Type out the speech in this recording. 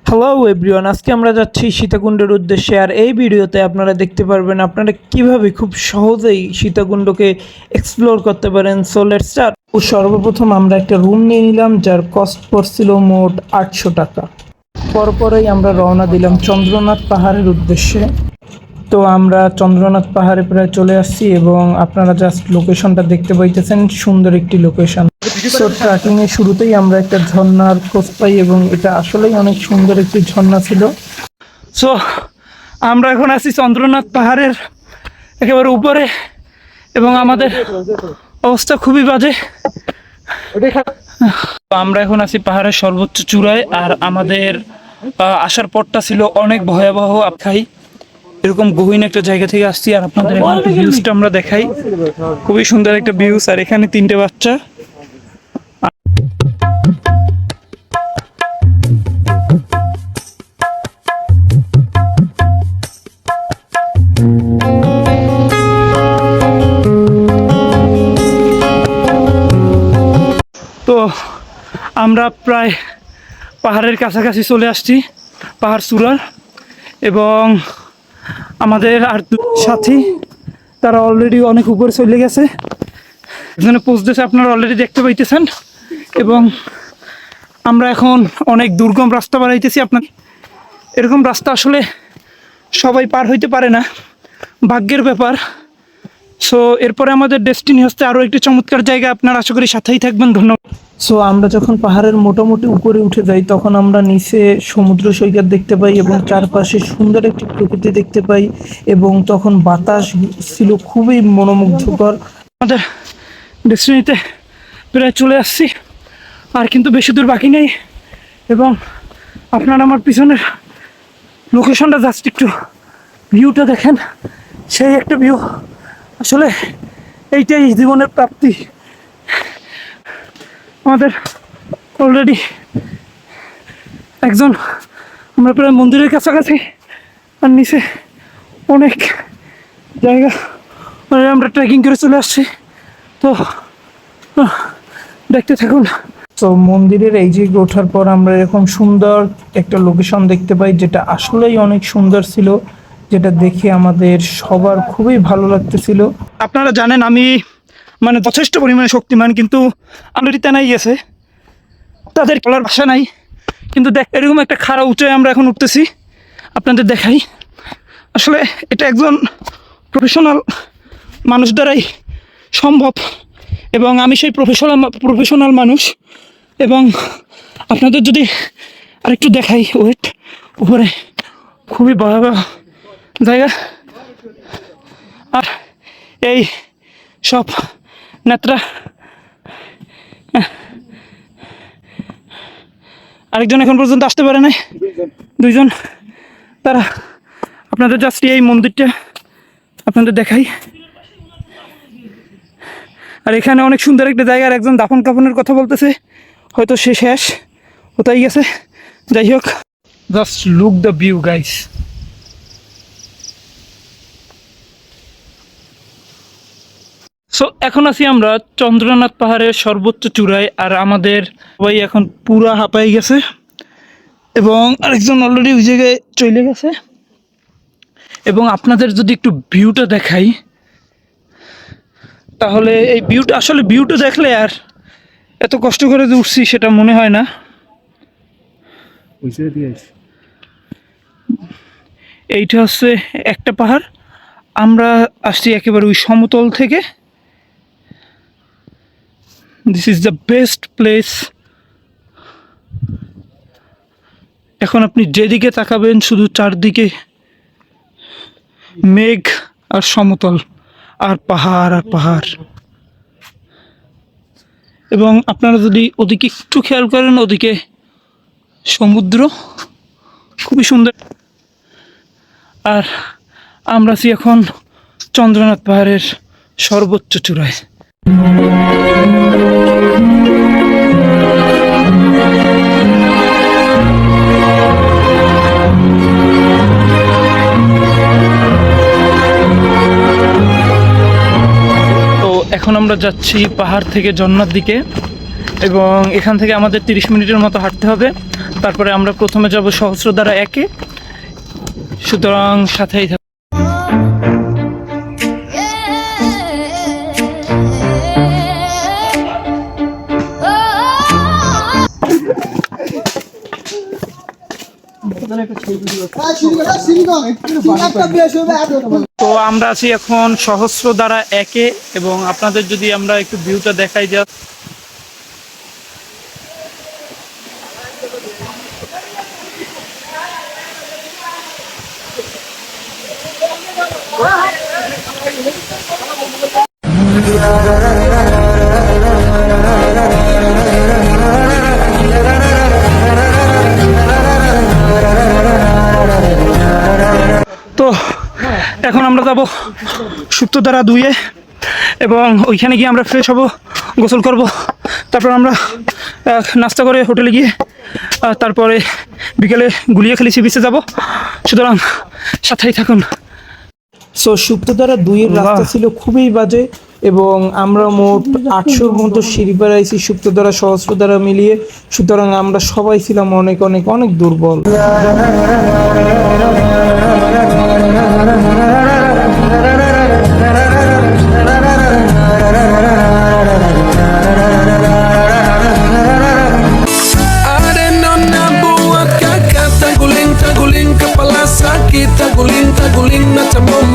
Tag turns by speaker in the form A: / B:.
A: Hello everyone, আজকে আমরা যাচ্ছি সীতাকুণ্ডের উদ্দেশ্যে। আর এই ভিডিওতে আপনারা দেখতে পারবেন আপনারা কিভাবে খুব সহজেই সীতাকুণ্ডকে এক্সপ্লোর করতে পারেন। So let's start. সর্বপ্রথম আমরা একটা রুম নিয়ে নিলাম, যার কস্ট পড়ছিল মোট 800 টাকা। পরপরই আমরা রওনা দিলাম চন্দ্রনাথ পাহাড়ের উদ্দেশ্যে। তো আমরা চন্দ্রনাথ পাহাড়ে প্রায় চলে আসছি এবং আপনারা জাস্ট লোকেশনটা দেখতে পাইতেছেন, সুন্দর একটি লোকেশন। সো ট্রেকিং এর শুরুতেই আমরা একটা ঝর্ণার খোঁজ পাই এবং এটা আসলেই অনেক সুন্দর একটি ঝর্ণা ছিল। সো আমরা এখন আছি চন্দ্রনাথ পাহাড়ের একেবারে উপরে এবং আমাদের অবস্থা খুবই বাজে। আমরা এখন আছি পাহাড়ের সর্বোচ্চ চূড়ায়, আর আমাদের আসার পথটা ছিল অনেক ভয়াবহ। খাই এরকম গহীন একটা জায়গা থেকে আসছি, আর আপনাদের ভিউজটা আমরা দেখাই। খুবই সুন্দর একটা ভিউজ, আর এখানে 3টে বাচ্চা। তো আমরা প্রায় পাহাড়ের কাছাকাছি চলে আসছি, পাহাড় চূড়ার। এবং আমাদের আর সাথী তারা অলরেডি অনেক উপরে চলে গেছে, এখানে পৌঁছতেছে, আপনারা অলরেডি দেখতে পাইতেছেন। এবং আমরা এখন অনেক দুর্গম রাস্তা বাড়াইতেছি। আপনার এরকম রাস্তা আসলে সবাই পার হইতে পারে না, ভাগ্যের ব্যাপার। সো এরপরে আমাদের ডেস্টিনি হচ্ছে আরও একটি চমৎকার জায়গা। আপনারা আশা করি সাথেই থাকবেন। ধন্যবাদ। সো আমরা যখন পাহাড়ের মোটামুটি উপরে উঠে যাই, তখন আমরা নিচে সমুদ্র সৈকত দেখতে পাই এবং চারপাশে সুন্দর একটি প্রকৃতি দেখতে পাই। এবং তখন বাতাস ছিল খুবই মনোমুগ্ধকর। আমাদের ডেস্টিনিতে প্রায় চলে আসছি, আর কিন্তু বেশি দূর বাকি নেই। এবং আপনারা আমার পিছনের লোকেশনটা জাস্ট একটু ভিউটা দেখেন, সেই একটা ভিউ। আসলে এইটাই জীবনের প্রাপ্তি। আমাদের অলরেডি আমরা প্রায় মন্দিরের কাছাকাছি, আর নিচে অনেক জায়গা আমরা ট্রেকিং করে চলে আসছি। তো দেখতে থাকুন। তো মন্দিরের এই যে ওঠার পর আমরা এরকম সুন্দর একটা লোকেশন দেখতে পাই, যেটা আসলেই অনেক সুন্দর ছিল, যেটা দেখে আমাদের সবার খুবই ভালো লাগতেছিল। আপনারা জানেন আমি যথেষ্ট পরিমাণে শক্তিমান, কিন্তু অলরেডি তেনাই গেছে, তাদের বলার ভাষা নাই। কিন্তু এরকম একটা খাড়া উঁচায় আমরা এখন উঠতেছি, আপনাদের দেখাই। আসলে এটা একজন প্রফেশনাল মানুষ দ্বারাই সম্ভব, এবং আমি সেই প্রফেশনাল মানুষ। এবং আপনাদের যদি আরেকটু দেখাই, ওয়েট উপরে খুবই ভয়াবহ জায়গা। আর এই সব নেত্রা আরেকজন এখন পর্যন্ত আসতে পারে নাই, 2জন। তারা আপনাদের জাস্ট এই মন্দিরটা আপনাদের দেখাই। আর এখানে অনেক সুন্দর একটা জায়গা। আর একজন দাফন কাফনের কথা বলতেছে, হয়তো সে শেষ কোথায় গেছে। যাই হোক, just look the view guys. So এখন আছি আমরা চন্দ্রনাথ পাহাড়ের সর্বোচ্চ চূড়ায়, আর আমাদের সবাই এখন পুরা হাঁপাই গেছে এবং আরেকজন অলরেডি ওই জায়গায় চলে গেছে। এবং আপনাদের যদি একটু ভিউটা দেখাই, তাহলে এই ভিউটা দেখলে আর এত কষ্ট করে যে উঠছি সেটা মনে হয় না। এইটা হচ্ছে একটা পাহাড়, আমরা আসছি একেবারে ওই সমতল থেকে। This is the best place. এখন আপনি যেদিকে তাকাবেন শুধু চারদিকে মেঘ আর সমতল আর পাহাড় আর পাহাড়। এবং আপনারা যদি ওদিকে একটু খেয়াল করেন, ওদিকে সমুদ্র খুবই সুন্দর। আর আমরা আছি এখন চন্দ্রনাথ পাহাড়ের সর্বোচ্চ চূড়ায়। এখন আমরা যাচ্ছি পাহাড় থেকে ঝর্ণার দিকে, এবং এখান থেকে আমাদের 30 মিনিটের মতো হাঁটতে হবে। তারপরে আমরা প্রথমে যাব সহস্রধারা 1-এ, সুতরাং সাথেই থাকুন। তো আমরা আছি এখন সহস্রধারা 1-এ, এবং আপনাদের যদি আমরা একটু ভিউটা দেখাই যা, তো এখন আমরা যাব সুপ্তধারা 2-এ, এবং ওইখানে গিয়ে আমরা ফ্রেশ হব, গোসল করব, তারপর আমরা নাস্তা করে হোটেলে গিয়ে তারপরে বিকেলে গুলিয়াখালী সি বিচে যাব, সুতরাং সাথেই থাকুন।
B: সো সুপ্তধারা 2-এর রাস্তা ছিল খুবই বাজে, এবং আমরা মোট 800-র মতো সিঁড়ি বেড়াইছি সুপ্তধারা সহস্রধারা মিলিয়ে, সুতরাং আমরা সবাই ছিলাম অনেক অনেক অনেক দুর্বল।
C: Taguling, taguling, kepala sakit. Taguling, taguling, macam bom